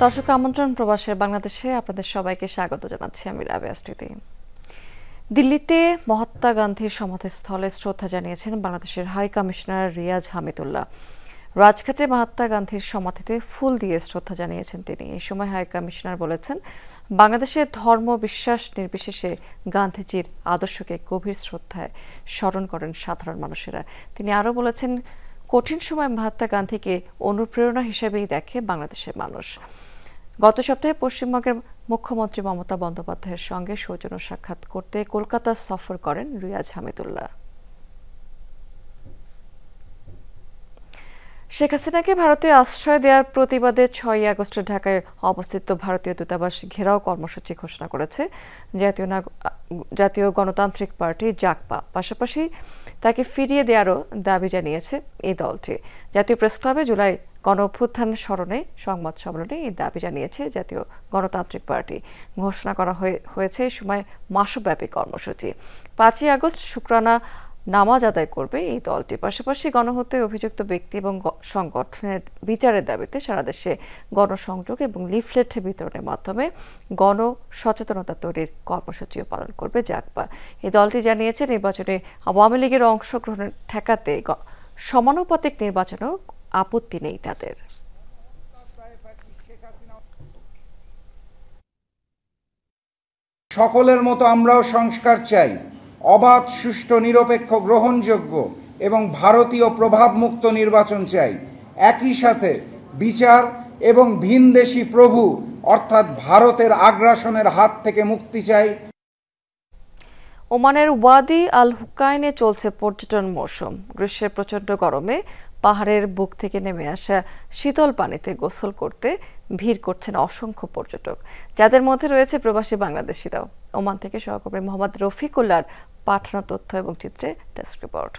দর্শক আমন্ত্রণ প্রবাসের বাংলাদেশে আপনাদের সবাইকে স্বাগত জানাচ্ছি আমি রাবেয়া স্মৃতি। দিল্লিতে মহাত্মা গান্ধীর সমাধিস্থলে শ্রদ্ধা জানিয়েছেন বাংলাদেশের হাই কমিশনার রিয়াজ হামিদুল্লাহ। রাজঘাটে মহাত্মা গান্ধীর সমাধিতে ফুল দিয়ে শ্রদ্ধা জানিয়েছেন তিনি। এই সময় হাই কমিশনার বলেছেন, বাংলাদেশের ধর্ম বিশ্বাস নির্বিশেষে গান্ধীজির আদর্শকে গভীর শ্রদ্ধায় স্মরণ করেন সাধারণ মানুষেরা। তিনি আরও বলেছেন, কঠিন সময় মহাত্মা গান্ধীকে অনুপ্রেরণা হিসেবেই দেখে বাংলাদেশের মানুষ। গত সপ্তাহে পশ্চিমবঙ্গের মুখ্যমন্ত্রী মমতা বন্দ্যোপাধ্যায়ের সঙ্গে সৌজন্য সাক্ষাৎ করতে কলকাতা সফর করেন রিয়াজ হামিদুল্লাহ। শেখ হাসিনাকে ভারতে আশ্রয় দেওয়ার প্রতিবাদে 6ই আগস্ট ঢাকায় অবস্থিত ভারতীয় দূতাবাস ঘেরাও কর্মসূচি ঘোষণা করেছে জাতীয় গণতান্ত্রিক পার্টি জাগপা। পাশাপাশি তাকে ফিরিয়ে দেওয়ারও দাবি জানিয়েছে এই দলটি। জাতীয় প্রেসক্লাবে জুলাই গণ-অভ্যুত্থান স্মরণে সংবাদ সম্মেলনে এই দাবি জানিয়েছে জাতীয় গণতান্ত্রিক পার্টি। ঘোষণা করা হয়েছে এই সময় মাসব্যাপী কর্মসূচি। 5ই আগস্ট শুক্রানা নামাজ আদায় করবে এই দলটি। পাশাপাশি গণহত্যায় অভিযুক্ত ব্যক্তি এবং সংগঠনের বিচারের দাবিতে সারা দেশে গণসংযোগ এবং লিফলেট বিতরণের মাধ্যমে গণসচেতনতা তৈরির কর্মসূচিও পালন করবে জাগপা। এই দলটি জানিয়েছে, নির্বাচনে আওয়ামী লীগের অংশগ্রহণ ঠেকাতে সমানুপাতিক নির্বাচনেও আপত্তি নেই তাদের। সকলের মতো আমরাও সংস্কার চাই, অবাধ, সুষ্ঠু, নিরপেক্ষ, গ্রহণযোগ্য এবং ভারতীয় প্রভাবমুক্ত নির্বাচন চাই। একই সাথে বিচার এবং ভিনদেশি প্রভু অর্থাৎ ভারতের আগ্রাসনের হাত থেকে মুক্তি চাই। ওমানের ওয়াদি আল হুকাইনে চলছে পর্যটন মৌসুম। গ্রীষ্মের প্রচণ্ড গরমে পাহাড়ের বুক থেকে নেমে আসা শীতল পানিতে গোসল করতে ভিড় করছেন অসংখ্য পর্যটক, যাদের মধ্যে রয়েছে প্রবাসী বাংলাদেশিরাও। ওমান থেকে সহকর্মী মোহাম্মদ রফিকুল্লাহর পাঠানো তথ্য এবং চিত্রে ডেস্ক রিপোর্ট।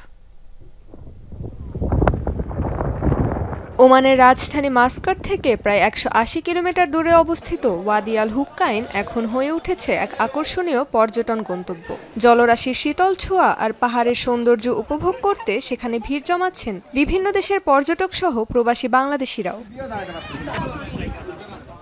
ওমানের রাজধানী মাস্কাট থেকে প্রায় 180 কিলোমিটার দূরে অবস্থিত ওয়াদি আল হুক্কাইন এখন হয়ে উঠেছে এক আকর্ষণীয় পর্যটন গন্তব্য। জলরাশির শীতল ছোঁয়া আর পাহাড়ের সৌন্দর্য উপভোগ করতে সেখানে ভিড় জমাচ্ছেন বিভিন্ন দেশের পর্যটক সহ প্রবাসী বাংলাদেশিরাও।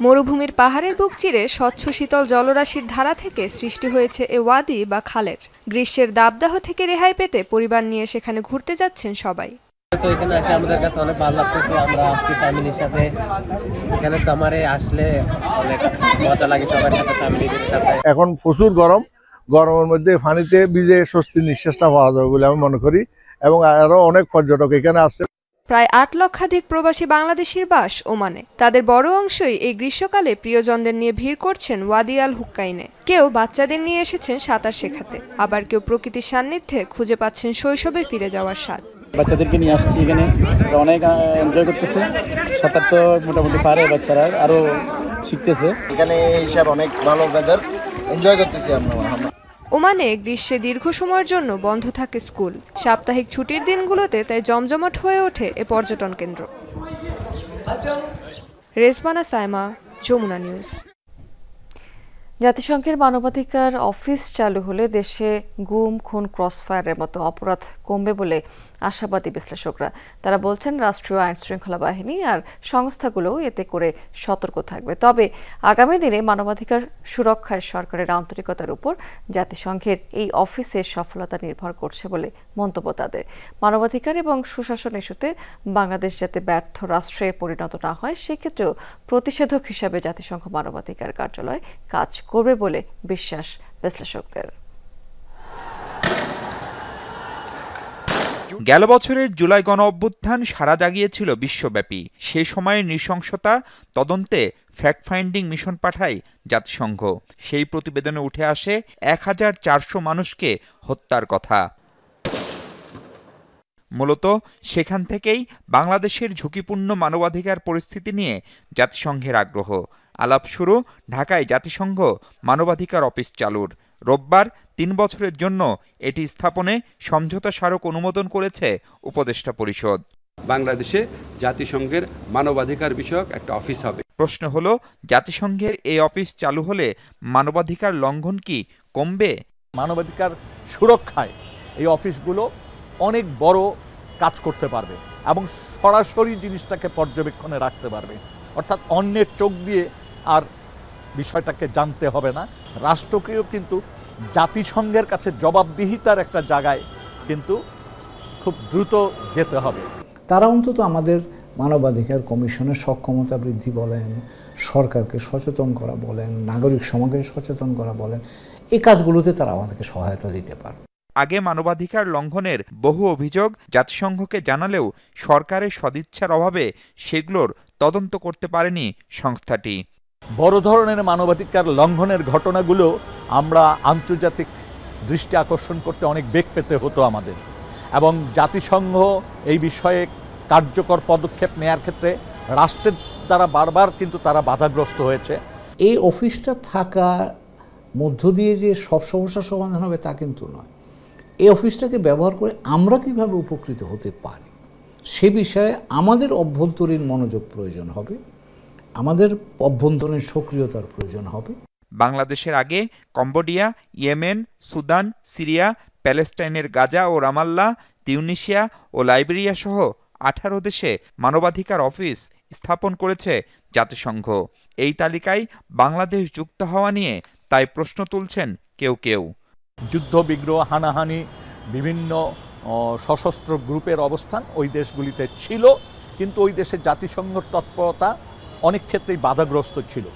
মরুভূমির পাহাড়ের বুক চিরে স্বচ্ছ শীতল জলরাশির ধারা থেকে সৃষ্টি হয়েছে এ ওয়াদি বা খালের। গ্রীষ্মের দাবদাহ থেকে রেহাই পেতে পরিবার নিয়ে সেখানে ঘুরতে যাচ্ছেন সবাই। তো এখানে আসে আমাদের কাছে অনেক ভালো লাগতেছে। আমরা আসছি ফ্যামিলির সাথে, এখানে সামারে আসলে অনেক মজা লাগে সবার কাছে, ফ্যামিলির কাছে। এখন প্রচুর গরম, গরমের মধ্যে পানিতে ভিজে স্বস্তির নিঃশ্বাসটা পাওয়া যাবে বলে আমি মনে করি, এবং আরো অনেক পর্যটক এখানে আসছে। প্রায় 8 লক্ষাধিক প্রবাসী বাংলাদেশির বাস ওমানে। তাদের বড় অংশই এই গ্রীষ্মকালে প্রিয়জনদের নিয়ে ভিড় করছেন ওয়াদি আল হুক্কাইনে। কেউ বাচ্চাদের নিয়ে এসেছেন সাঁতার শেখাতে, আবার কেউ প্রকৃতির সান্নিধ্যে খুঁজে পাচ্ছেন শৈশবে ফিরে যাওয়ার স্বাদ। বাচ্চাদেরকে নিয়ে আসছি এখানে, অনেক এনজয় করতেছে। সাঁতার তো মোটামুটি পারে, বাচ্চারা আরো শিখতেছে। এখানে এইসব অনেক ভালো ওয়েদার, এনজয় করতেছি আমরা। ওমানে গ্রীষ্মে দীর্ঘ সময়ের জন্য বন্ধ থাকে স্কুল। সাপ্তাহিক ছুটির দিনগুলোতে তাই জমজমাট হয়ে ওঠে এ পর্যটন কেন্দ্র। রেজবানা সাইমা, যমুনা নিউজ। জাতিসংঘের মানবাধিকার অফিস চালু হলে দেশে গুম, খুন, ক্রসফায়ারের মতো অপরাধ কমবে বলে আশাবাদী বিশ্লেষকরা। তারা বলছেন, রাষ্ট্রীয় আইন শৃঙ্খলা বাহিনী আর সংস্থাগুলোও এতে করে সতর্ক থাকবে। তবে আগামী দিনে মানবাধিকার সুরক্ষায় সরকারের আন্তরিকতার উপর জাতিসংঘের এই অফিসের সফলতা নির্ভর করছে বলে মন্তব্য তাদের। মানবাধিকার এবং সুশাসন ইস্যুতে বাংলাদেশ যাতে ব্যর্থ রাষ্ট্রে পরিণত না হয়, সেক্ষেত্রেও প্রতিষেধক হিসাবে জাতিসংঘ মানবাধিকার কার্যালয় কাজ করবে বলে বিশ্বাস বিশ্লেষকদের। গেল বছরের জুলাই গণ-অভ্যুত্থান সাড়া জাগিয়েছিল বিশ্বব্যাপী। সেই সময়ের নৃশংসতা তদন্তে ফ্যাক্ট ফাইন্ডিং মিশন পাঠায় জাতিসংঘ। সেই প্রতিবেদনে উঠে আসে 1400 মানুষকে হত্যার কথা। মূলত সেখান থেকেই বাংলাদেশের ঝুঁকিপূর্ণ মানবাধিকার পরিস্থিতি নিয়ে জাতিসংঘের আগ্রহ। আলাপ শুরু ঢাকায় জাতিসংঘ মানবাধিকার অফিস চালুর। রোববার 3 বছরের জন্য এটি স্থাপনে সমঝোতা স্মারক অনুমোদন করেছে উপদেষ্টা পরিষদ। বাংলাদেশে জাতিসংঘের মানবাধিকার বিষয়ক একটা অফিস হবে। প্রশ্ন হলো, জাতিসংঘের এই অফিস চালু হলে মানবাধিকার লঙ্ঘন কি কমবে? মানবাধিকার সুরক্ষায় এই অফিসগুলো অনেক বড় কাজ করতে পারবে এবং সরাসরি জিনিসটাকে পর্যবেক্ষণে রাখতে পারবে। অর্থাৎ অন্যের চোখ দিয়ে আর বিষয়টাকে জানতে হবে না। রাষ্ট্রকেও কিন্তু জাতিসংঘের কাছে জবাবদিহিতার একটা জায়গায় কিন্তু খুব দ্রুত যেতে হবে। তারা অন্তত আমাদের মানবাধিকার কমিশনের সক্ষমতা বৃদ্ধি বলেন, সরকারকে সচেতন করা বলেন, নাগরিক সমাজকে সচেতন করা বলেন, এই কাজগুলোতে তারা আমাদেরকে সহায়তা দিতে পারে। আগে মানবাধিকার লঙ্ঘনের বহু অভিযোগ জাতিসংঘকে জানালেও সরকারের সদিচ্ছার অভাবে সেগুলোর তদন্ত করতে পারেনি সংস্থাটি। বড় ধরনের মানবাধিকার লঙ্ঘনের ঘটনাগুলো আমরা আন্তর্জাতিক দৃষ্টি আকর্ষণ করতে অনেক বেগ পেতে হতো আমাদের, এবং জাতিসংঘ এই বিষয়ে কার্যকর পদক্ষেপ নেয়ার ক্ষেত্রে রাষ্ট্রের দ্বারা বারবার কিন্তু তারা বাধাগ্রস্ত হয়েছে। এই অফিসটা থাকার মধ্য দিয়ে যে সব সমস্যার সমাধান হবে তা কিন্তু নয়। এই অফিসটাকে ব্যবহার করে আমরা কিভাবে উপকৃত হতে পারি সে বিষয়ে আমাদের অভ্যন্তরীণ মনোযোগ প্রয়োজন হবে, আমাদের অভ্যন্তরীণ সক্রিয়তার প্রয়োজন হবে। বাংলাদেশের আগে কম্বোডিয়া, ইয়েমেন, সুদান, সিরিয়া, প্যালেস্টাইনের গাজা ও রামাল্লা, তিউনিসিয়া ও লাইবেরিয়া সহ 18 দেশে মানবাধিকার অফিস স্থাপন করেছে জাতিসংঘ। এই তালিকায় বাংলাদেশ যুক্ত হওয়া নিয়ে তাই প্রশ্ন তুলছেন কেউ কেউ। যুদ্ধ বিগ্রহ, হানাহানি, বিভিন্ন সশস্ত্র গ্রুপের অবস্থান ওই দেশগুলিতে ছিল, কিন্তু ওই দেশে জাতিসংঘের তৎপরতা অনেক ক্ষেত্রেই বাধাগ্রস্ত ছিল।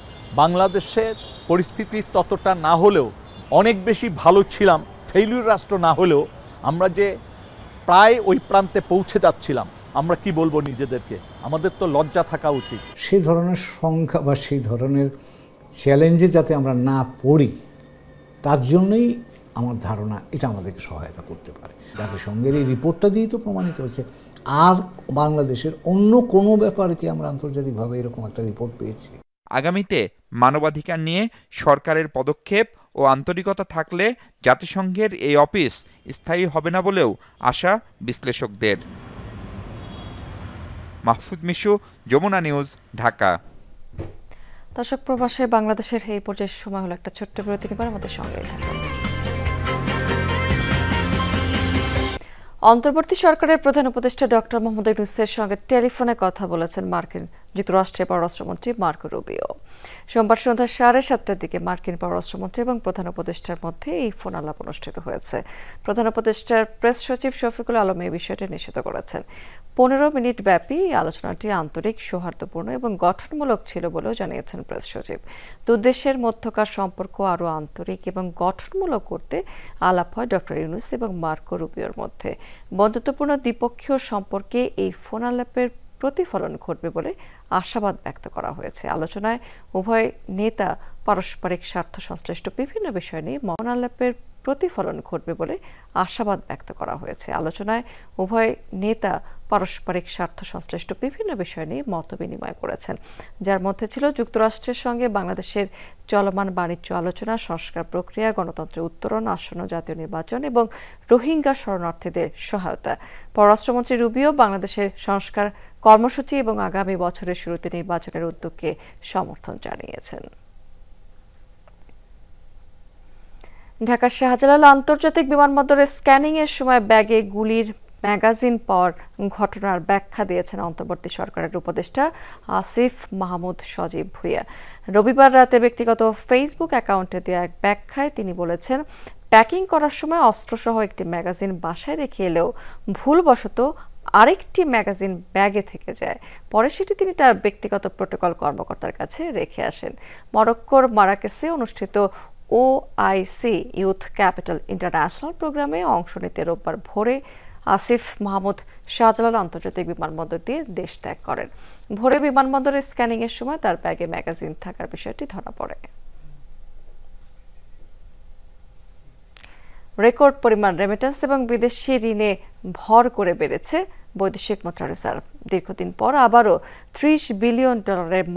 বাংলাদেশের পরিস্থিতি ততটা না হলেও অনেক বেশি ভালো ছিলাম, ফেইলিউর রাষ্ট্র না হলেও আমরা যে প্রায় ওই প্রান্তে পৌঁছে যাচ্ছিলাম, আমরা কি বলবো নিজেদেরকে, আমাদের তো লজ্জা থাকা উচিত। সেই ধরনের সংখ্যা বা সেই ধরনের চ্যালেঞ্জে যাতে আমরা না পড়ি, তার জন্যই আমার ধারণা এটা আমাদেরকে সহায়তা করতে পারে। জাতিসংঘের এই রিপোর্টটা দিয়েই তো প্রমাণিত হচ্ছে। আর বাংলাদেশের অন্য কোনো ব্যাপারে কি আমরা আন্তর্জাতিকভাবে এরকম একটা রিপোর্ট পেয়েছি? আগামীতে মানবাধিকার নিয়ে সরকারের পদক্ষেপ ও আন্তরিকতা থাকলে জাতিসংঘের এই অফিস স্থায়ী হবে না বলেও আশা বিশ্লেষকদের। মাহফুজ মিশু, যমুনা নিউজ, ঢাকা। দর্শক, প্রবাসে বাংলাদেশের এই পর্যায়ে সময় হলো একটা ছোট্ট বিরতি নিবার, আমাদের সঙ্গেই থাকুন। অন্তর্বর্তী সরকারের প্রধান উপদেষ্টা ডক্টর মোহাম্মদ ইউনূসের সঙ্গে টেলিফোনে কথা বলেছেন মার্কিন যুক্তরাষ্ট্রের পররাষ্ট্রমন্ত্রী মার্কো রুবিও। সোমবার সন্ধ্যা 7:30টার দিকে মার্কিন পররাষ্ট্রমন্ত্রী এবং প্রধান উপদেষ্টার মধ্যে এই ফোন আলাপ অনুষ্ঠিত হয়েছে। প্রধান উপদেষ্টার প্রেস সচিব শফিকুল আলম এই বিষয়টি নিশ্চিত করেছেন। 15 মিনিট ব্যাপী আলোচনাটি আন্তরিক, সৌহার্দ্যপূর্ণ এবং গঠনমূলক ছিল বলেও জানিয়েছেন প্রেস সচিব। দুই দেশের মধ্যকার সম্পর্ক আরও আন্তরিক এবং গঠনমূলক করতে আলাপ হয় ডক্টর ইউনূস এবং মার্কো রুবিওর মধ্যে। বন্ধুত্বপূর্ণ দ্বিপক্ষীয় সম্পর্কে এই ফোন আলাপের প্রতিফলন ঘটবে বলে আশাবাদ ব্যক্ত করা হয়েছে। আলোচনায় উভয় নেতা পারস্পরিক স্বার্থ সংশ্লিষ্ট বিভিন্ন বিষয় নিয়ে ফোন আলাপের প্রতিফলন ঘটবে বলে আশাবাদ ব্যক্ত করা হয়েছে। আলোচনায় উভয় নেতা পারস্পরিক স্বার্থ সংশ্লিষ্ট বিভিন্ন বিষয় নিয়ে মত বিনিময় করেছেন, যার মধ্যে ছিল যুক্তরাষ্ট্রের সঙ্গে বাংলাদেশের চলমান বাণিজ্য আলোচনা, সংস্কার প্রক্রিয়া, গণতন্ত্রের উত্তরণ, আসন্ন জাতীয় নির্বাচন এবং রোহিঙ্গা শরণার্থীদের সহায়তা। পররাষ্ট্রমন্ত্রী রুবিও বাংলাদেশের সংস্কার কর্মসূচি এবং আগামী বছরের শুরুতে নির্বাচনের উদ্যোগকে সমর্থন জানিয়েছেন। ঢাকার শাহজালাল আন্তর্জাতিক বিমানবন্দরে স্ক্যানিংয়ের সময় ব্যাগে গুলির ম্যাগাজিন পাওয়ার ঘটনার ব্যাখ্যা দিয়েছেন অন্তর্বর্তী সরকারের উপদেষ্টা আসিফ মাহমুদ সজীব ভুঁইয়া। রবিবার রাতে ব্যক্তিগত ফেসবুক অ্যাকাউন্টে দেওয়া এক ব্যাখ্যায় তিনি বলেছেন, প্যাকিং করার সময় অস্ত্রসহ একটি ম্যাগাজিন বাসায় রেখে এলেও ভুলবশত আরেকটি ম্যাগাজিন ব্যাগে থেকে যায়। পরে সেটি তিনি তার ব্যক্তিগত প্রোটোকল কর্মকর্তার কাছে রেখে আসেন। মরক্কোর মারাকেসে অনুষ্ঠিত OIC ইউথ ক্যাপিটাল ইন্টারন্যাশনাল প্রোগ্রামে অংশ নিতে রোববার ভোরে আসিফ মাহমুদ শাহজালাল আন্তর্জাতিক বিমানবন্দর দিয়ে দেশ ত্যাগ করেন। ভোরে বিমানবন্দরের স্ক্যানিংয়ের সময় তার ব্যাগে ম্যাগাজিন থাকার বিষয়টি ধরা পড়ে। রেকর্ড পরিমাণ রেমিটেন্স এবং বিদেশি ঋণে ভর করে বেড়েছে বৈদেশিক মুদ্রা রিজার্ভ। দীর্ঘদিন পর আবারও $30 বিলিয়ন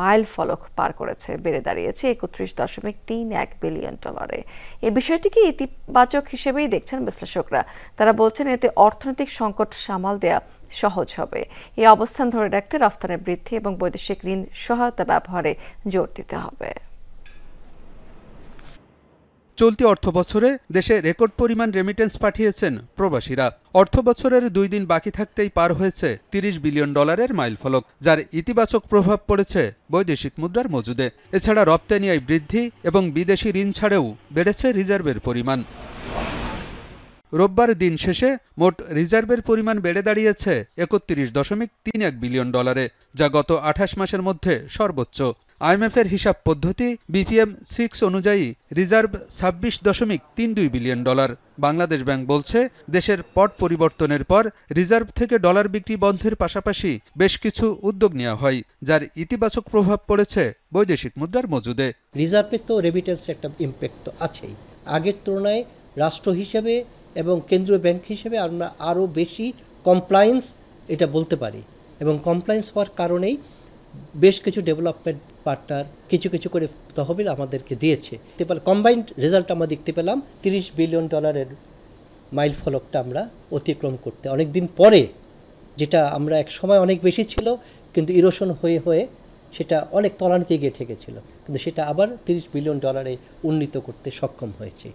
মাইল ফলক পার করেছে, বেড়ে দাঁড়িয়েছে $31.31 বিলিয়ন। এই বিষয়টিকে ইতিবাচক হিসেবেই দেখছেন বিশ্লেষকরা। তারা বলছেন এতে অর্থনৈতিক সংকট সামাল দেয়া সহজ হবে। এই অবস্থান ধরে রাখতে রফতানি বৃদ্ধি এবং বৈদেশিক ঋণ সহায়তা ব্যবহারে জোর দিতে হবে। চলতি অর্থবছরে দেশে রেকর্ড পরিমাণ রেমিটেন্স পাঠিয়েছেন প্রবাসীরা। অর্থবছরের 2 দিন বাকি থাকতেই পার হয়েছে $30 বিলিয়ন মাইলফলক, যার ইতিবাচক প্রভাব পড়েছে বৈদেশিক মুদ্রার মজুদে। এছাড়া রপ্তানি আয় বৃদ্ধি এবং বিদেশি ঋণ ছাড়েও বেড়েছে রিজার্ভের পরিমাণ। রোববার দিন শেষে মোট রিজার্ভের পরিমাণ বেড়ে দাঁড়িয়েছে $31.31 বিলিয়ন, যা গত 28 মাসের মধ্যে সর্বোচ্চ। আইএমএফের হিসাব পদ্ধতি BPM-6 অনুযায়ী রিজার্ভ $26.32 বিলিয়ন। বাংলাদেশ ব্যাংক বলছে, দেশের পট পরিবর্তনের পর রিজার্ভ থেকে ডলার বিক্রি বন্ধের পাশাপাশি বেশ কিছু উদ্যোগ নেওয়া হয়, যার ইতিবাচক প্রভাব পড়েছে বৈদেশিক মুদ্রার মজুদে। রিজার্ভে তো রেমিটেন্স একটা ইম্প্যাক্ট তো আছেই। আগের তুলনায় রাষ্ট্র হিসেবে এবং কেন্দ্রীয় ব্যাংক হিসেবে আমরা আরও বেশি কমপ্লায়েন্স এটা বলতে পারি, এবং কমপ্লায়েন্স হওয়ার কারণেই বেশ কিছু ডেভেলপমেন্ট পার্টনার কিছু কিছু করে তহবিল আমাদেরকে দিয়েছে। কম্বাইন্ড রেজাল্ট আমরা দেখতে পেলাম $30 বিলিয়ন মাইল ফলকটা আমরা অতিক্রম করতে অনেক দিন পরে, যেটা আমরা এক সময় অনেক বেশি ছিল কিন্তু ইরোশন হয়ে হয়ে সেটা অনেক তলানিতে গিয়ে ঠেকেছিল, কিন্তু সেটা আবার $30 বিলিয়ন উন্নীত করতে সক্ষম হয়েছে।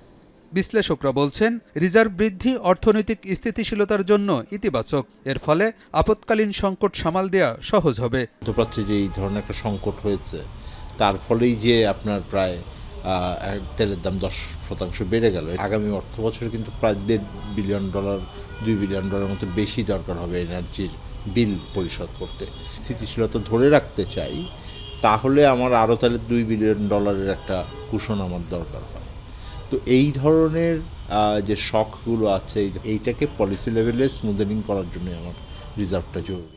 বিশ্লেষকরা বলছেন, রিজার্ভ বৃদ্ধি অর্থনৈতিক স্থিতিশীলতার জন্য ইতিবাচক। এর ফলে আপৎকালীন সংকট সামাল দেওয়া সহজ হবে। মধ্যপ্রাচ্যে যে এই ধরনের একটা সংকট হয়েছে, তার ফলেই যে আপনার প্রায় তেলের দাম 10% বেড়ে গেল। আগামী অর্থ বছরে কিন্তু প্রায় $1.5 বিলিয়ন $2 বিলিয়ন মতো বেশি দরকার হবে এনার্জির বিল পরিশোধ করতে। স্থিতিশীলতা ধরে রাখতে চাই, তাহলে আমার আরও তাহলে $2 বিলিয়ন একটা কুশন আমার দরকার হয়। তো এই ধরনের যে শকগুলো আছে, এইটাকে পলিসি লেভেলে স্মুথেনিং করার জন্য আমার রিজার্ভটা জরুরি।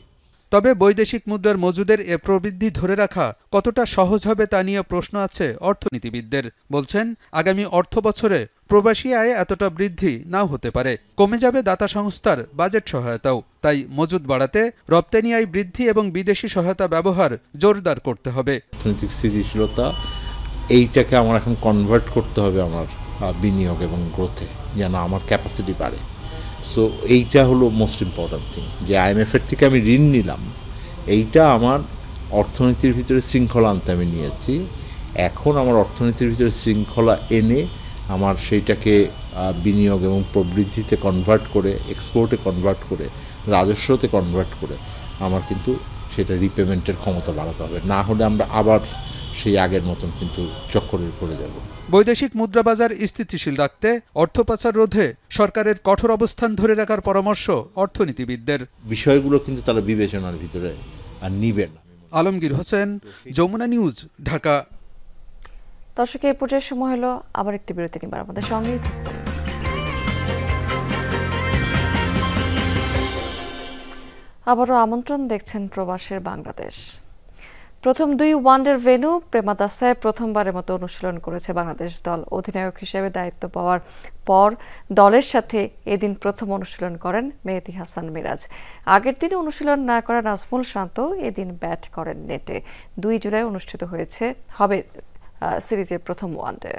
তবে বৈদেশিক মুদ্রার মজুদের এ প্রবৃদ্ধি ধরে রাখা কতটা সহজ হবে তা নিয়ে প্রশ্ন আছে অর্থনীতিবিদদের। বলছেন, আগামী অর্থ বছরে প্রবাসী আয়ে এতটা বৃদ্ধি নাও হতে পারে। কমে যাবে দাতা সংস্থার বাজেট সহায়তাও। তাই মজুদ বাড়াতে রপ্তানি আয় বৃদ্ধি এবং বিদেশি সহায়তা ব্যবহার জোরদার করতে হবে। অর্থনৈতিক স্থিতিশীলতা এইটাকে আমার এখন কনভার্ট করতে হবে আমার বিনিয়োগ এবং গ্রোথে, যেন আমার ক্যাপাসিটি বাড়ে। সো এইটা হলো মোস্ট ইম্পর্ট্যান্ট থিং, যে IMF-এর থেকে আমি ঋণ নিলাম, এইটা আমার অর্থনীতির ভিতরে শৃঙ্খলা আনতে আমি নিয়েছি। এখন আমার অর্থনীতির ভিতরে শৃঙ্খলা এনে আমার সেইটাকে বিনিয়োগ এবং প্রবৃদ্ধিতে কনভার্ট করে, এক্সপোর্টে কনভার্ট করে, রাজস্বতে কনভার্ট করে আমার কিন্তু সেটা রিপেমেন্টের ক্ষমতা বাড়াতে হবে। না হলে আমরা আবার সেই আগের মতন কিন্তু চক্করে পড়ে যাব। বৈদেশিক মুদ্রা বাজার স্থিতিশীল রাখতে অর্থ পাচার রোধে সরকারের কঠোর অবস্থান ধরে রাখার পরামর্শ অর্থনীতিবিদদের। বিষয়গুলো কিন্তু তারা বিবেচনার ভিতরে আর নিবে না। আলমগীর হোসেন, যমুনা নিউজ, ঢাকা। দর্শক, এই পর্যায়ে সময় হলো আবার একটি বিরতি নিবার, আমাদের সঙ্গেই থাকুন। আবারও আমন্ত্রণ, দেখছেন প্রবাসের বাংলাদেশ। প্রথম 2 ওয়ানডের ভেন্যু প্রেমাদাসায় প্রথমবারের মতো অনুশীলন করেছে বাংলাদেশ দল। অধিনায়ক হিসেবে দায়িত্ব পাওয়ার পর দলের সাথে এদিন প্রথম অনুশীলন করেন মেহেদী হাসান মিরাজ। আগের দিনে অনুশীলন না করা নাজমুল শান্ত এদিন ব্যাট করেন নেটে। 2 জুলাই অনুষ্ঠিত হবে সিরিজের প্রথম ওয়ানডে।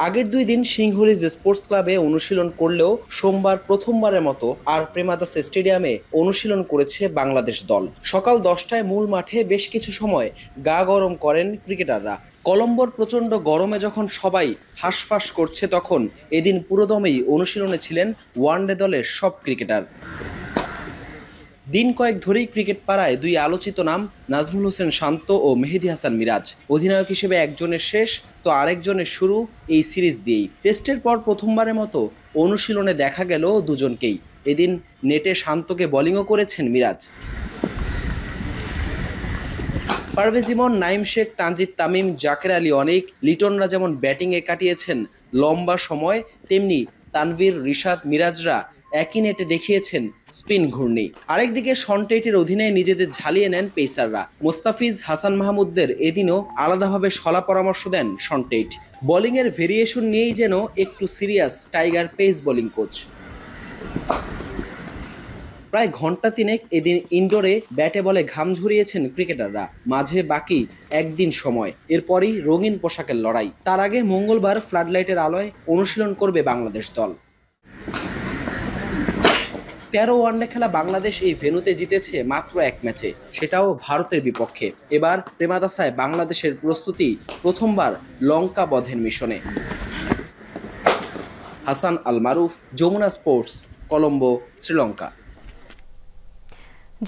আগের 2 দিন সিংহলিজ স্পোর্টস ক্লাবে অনুশীলন করলেও সোমবার প্রথমবারের মতো আর প্রেমাদাসা স্টেডিয়ামে অনুশীলন করেছে বাংলাদেশ দল। সকাল 10টায় মূল মাঠে বেশ কিছু সময় গা গরম করেন ক্রিকেটাররা। কলম্বোর প্রচণ্ড গরমে যখন সবাই হাঁসফাঁস করছে, তখন এদিন পুরোদমেই অনুশীলনে ছিলেন ওয়ানডে দলের সব ক্রিকেটার। দিন কয়েক ধরেই ক্রিকেট পাড়ায় 2 আলোচিত নাম নাজমুল হোসেন শান্ত ও মেহেদী হাসান মিরাজ। অধিনায়ক হিসেবে একজনের শেষ তো আরেকজনের শুরু এই সিরিজ দিয়েই। টেস্টের পর প্রথমবারের মতো অনুশীলনে দেখা গেল দুজনকেই। এদিন নেটে শান্তকে বোলিংও করেছেন মিরাজ। পারভেজ ইমন, নাইম শেখ, তানজিদ তামিম, জাকের আলী অনেক, লিটনরা যেমন ব্যাটিংয়ে কাটিয়েছেন লম্বা সময়, তেমনি তানভীর, রিশাদ, মিরাজরা একই নেটে দেখিয়েছেন স্পিন ঘূর্ণি। আরেকদিকে শন টেইটের অধীনে নিজেদের ঝালিয়ে নেন পেসাররা। মোস্তাফিজ, হাসান মাহমুদদের এদিনও আলাদাভাবে শলা পরামর্শ দেন শন টেইট। বোলিংয়ের ভেরিয়েশন নিয়েই যেন একটু serious tiger pace bowling coach. প্রায় ঘন্টা 3 এদিন ইনডোরে ব্যাটে বলে ঘাম ঝরিয়েছেন ক্রিকেটাররা। মাঝে বাকি একদিন সময়, এরপরই রঙিন পোশাকের লড়াই। তার আগে মঙ্গলবার ফ্লাডলাইটের আলোয় অনুশীলন করবে বাংলাদেশ দল। 13 ওয়ানডে খেলা বাংলাদেশ এই ভেন্যুতে জিতেছে মাত্র 1 ম্যাচে, সেটাও ভারতের বিপক্ষে। এবার প্রেমাদাসায় বাংলাদেশের প্রস্তুতি প্রথমবার লঙ্কা বধের মিশনে। হাসান আল মারুফ, যমুনা স্পোর্টস, কলম্বো, শ্রীলঙ্কা।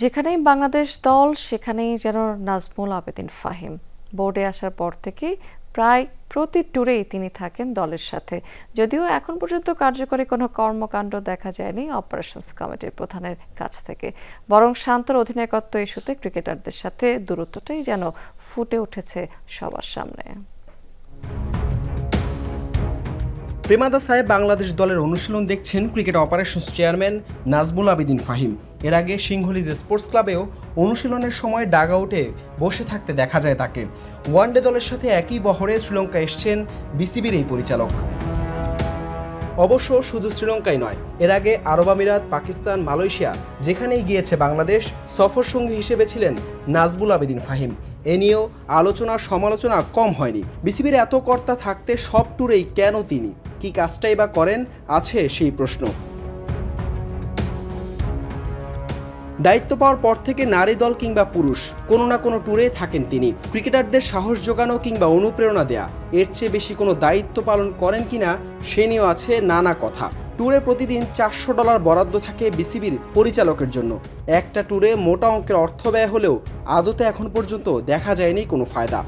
যেখানেই বাংলাদেশ দল সেখানেই যেন নাজমুল আবেদিন ফাহিম। বোর্ডে আসার পর থেকে প্রায় প্রতি ট্যুরেই তিনি থাকেন দলের সাথে। যদিও এখন পর্যন্ত কার্যকরী কোনো কর্মকাণ্ড দেখা যায়নি অপারেশনস কমিটির প্রধানের কাছ থেকে, বরং শান্তর অধিনায়কত্ব ইস্যুতে ক্রিকেটারদের সাথে দূরত্বটাই যেন ফুটে উঠেছে সবার সামনে। প্রেমাদাসায় বাংলাদেশ দলের অনুশীলন দেখছেন cricket operations chairman Nazmul Abedin Fahim. এর আগে সিংহলীজ স্পোর্টস ক্লাবেও অনুশীলনের সময় ডাগআউটে বসে থাকতে দেখা যায় তাকে। ওয়ানডে দলের সাথে একই বহরে শ্রীলঙ্কা এসছেন বিসিবির এই পরিচালক। অবশ্য শুধু শ্রীলঙ্কাই নয়, এর আগে আরব আমিরাত, পাকিস্তান, মালয়েশিয়া যেখানেই গিয়েছে বাংলাদেশ, সফর সঙ্গী হিসেবে ছিলেন নাজমুল আবেদিন ফাহিম। এ নিয়েও আলোচনা সমালোচনা কম হয়নি। বিসিবির এত কর্তা থাকতে সব ট্যুরেই কেন তিনি, কি কাজটাই বা করেন, আছে সেই প্রশ্ন। দায়িত্ব পাওয়ার পর থেকে নারী দল কিংবা পুরুষ কোনো না কোনো ট্যুরে থাকেন তিনি। ক্রিকেটারদের সাহস যোগানো কিংবা অনুপ্রেরণা দেয়া, এর চেয়ে বেশি কোনো দায়িত্ব পালন করেন কিনা সে নিয়েও আছে নানা কথা। ট্যুরে প্রতিদিন $400 বরাদ্দ থাকে বিসিবির পরিচালকের জন্য। একটা ট্যুরে মোটা অঙ্কের অর্থ ব্যয় হলেও আদতে এখন পর্যন্ত দেখা যায়নি কোনো ফায়দা।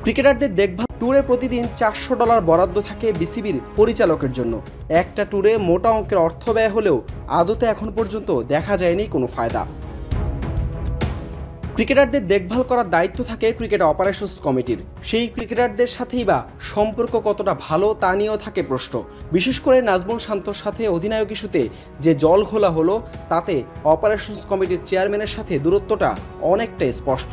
ক্রিকেটারদের দেখভাল ট্যুরে প্রতিদিন $400 বরাদ্দ থাকে বিসিবির পরিচালকের জন্য। একটা ট্যুরে মোটা অঙ্কের অর্থ ব্যয় হলেও আদতে এখন পর্যন্ত দেখা যায়নি কোনো ফায়দা। ক্রিকেটারদের দেখভাল করার দায়িত্ব থাকে ক্রিকেট অপারেশনস কমিটির। সেই ক্রিকেটারদের সাথেই বা সম্পর্ক কতটা ভালো তা নিয়েও থাকে প্রশ্ন। বিশেষ করে নাজমুল শান্তর সাথে অধিনায়ক ইস্যুতে যে জল ঘোলা হলো, তাতে অপারেশনস কমিটির চেয়ারম্যানের সাথে দূরত্বটা অনেকটাই স্পষ্ট।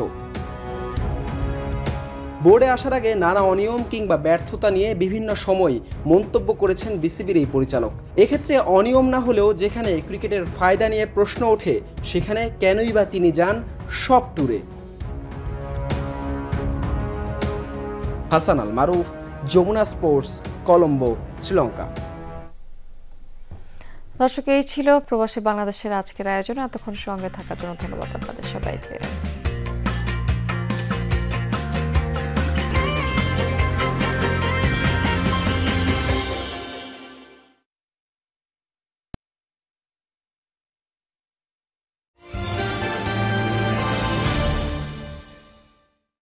বোর্ডে আসার আগে নানা অনিয়ম কিংবা ব্যর্থতা নিয়ে বিভিন্ন সময় মন্তব্য করেছেন বিসিবির এই পরিচালক। এক্ষেত্রে অনিয়ম না হলেও যেখানে ক্রিকেটের ফায়দা নিয়ে প্রশ্ন ওঠে, সেখানে কেনই বা তিনি যান সব ট্যুরে। হাসান আল মারুফ, যমুনা স্পোর্টস, কলম্বো, শ্রীলঙ্কা। দর্শক, এই ছিল প্রবাসী বাংলাদেশের আজকের আয়োজন। এতক্ষণ সঙ্গে থাকার জন্য ধন্যবাদ আপনাদের সবাইকে।